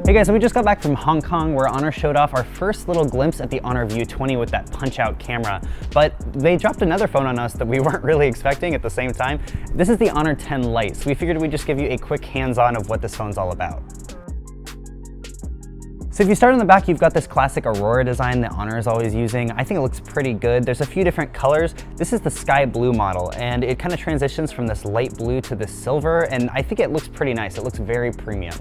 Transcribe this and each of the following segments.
Hey guys, so we just got back from Hong Kong where Honor showed off our first little glimpse at the Honor View 20 with that punch-out camera. But they dropped another phone on us that we weren't really expecting at the same time. This is the Honor 10 Lite, so we figured we'd just give you a quick hands-on of what this phone's all about. So if you start on the back, you've got this classic Aurora design that Honor is always using. I think it looks pretty good. There's a few different colors. This is the sky blue model, and it kind of transitions from this light blue to this silver, and I think it looks pretty nice. It looks very premium.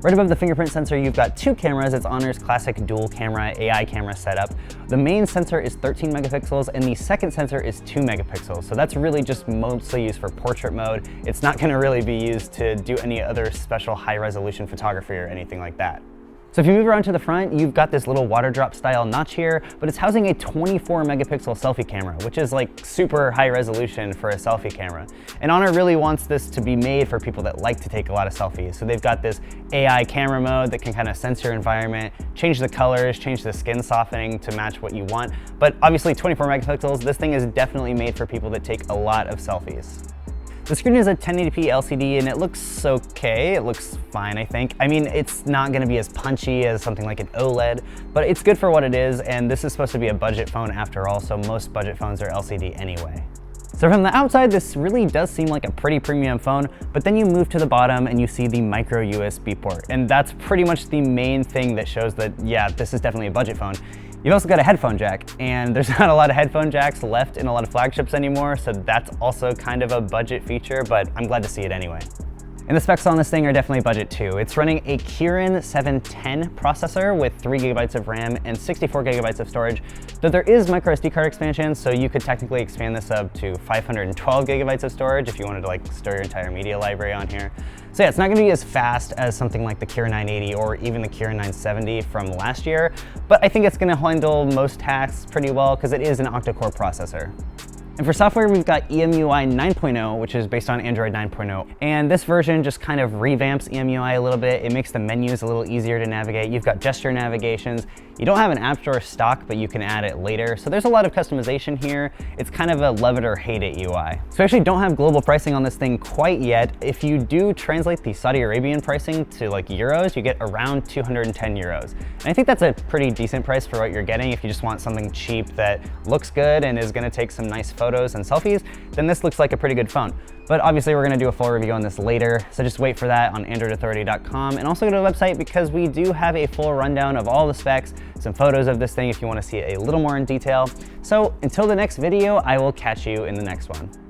Right above the fingerprint sensor, you've got two cameras. It's Honor's classic dual camera AI camera setup. The main sensor is 13 megapixels and the second sensor is 2 megapixels. So that's really just mostly used for portrait mode. It's not gonna really be used to do any other special high resolution photography or anything like that. So if you move around to the front, you've got this little water drop style notch here, but it's housing a 24 megapixel selfie camera, which is like super high resolution for a selfie camera. And Honor really wants this to be made for people that like to take a lot of selfies. So they've got this AI camera mode that can kind of sense your environment, change the colors, change the skin softening to match what you want. But obviously 24 megapixels, this thing is definitely made for people that take a lot of selfies. The screen is a 1080p LCD and it looks okay. It looks fine, I think. I mean, it's not gonna be as punchy as something like an OLED, but it's good for what it is, and this is supposed to be a budget phone after all, so most budget phones are LCD anyway. So from the outside, this really does seem like a pretty premium phone, but then you move to the bottom and you see the micro USB port, and that's pretty much the main thing that shows that, yeah, this is definitely a budget phone. You've also got a headphone jack, and there's not a lot of headphone jacks left in a lot of flagships anymore, so that's also kind of a budget feature, but I'm glad to see it anyway. And the specs on this thing are definitely budget too. It's running a Kirin 710 processor with 3 gigabytes of RAM and 64 gigabytes of storage, though there is micro SD card expansion, so you could technically expand this up to 512 gigabytes of storage if you wanted to like store your entire media library on here. So yeah, it's not gonna be as fast as something like the Kirin 980 or even the Kirin 970 from last year, but I think it's gonna handle most tasks pretty well because it is an octa-core processor. And for software, we've got EMUI 9.0, which is based on Android 9.0. And this version just kind of revamps EMUI a little bit. It makes the menus a little easier to navigate. You've got gesture navigations. You don't have an App Store stock, but you can add it later. So there's a lot of customization here. It's kind of a love it or hate it UI. So we actually don't have global pricing on this thing quite yet. If you do translate the Saudi Arabian pricing to like euros, you get around 210 euros. And I think that's a pretty decent price for what you're getting. If you just want something cheap that looks good and is gonna take some nice photos and selfies, then this looks like a pretty good phone. But obviously we're gonna do a full review on this later, so just wait for that on AndroidAuthority.com, and also go to the website because we do have a full rundown of all the specs, some photos of this thing if you wanna see it a little more in detail. So until the next video, I will catch you in the next one.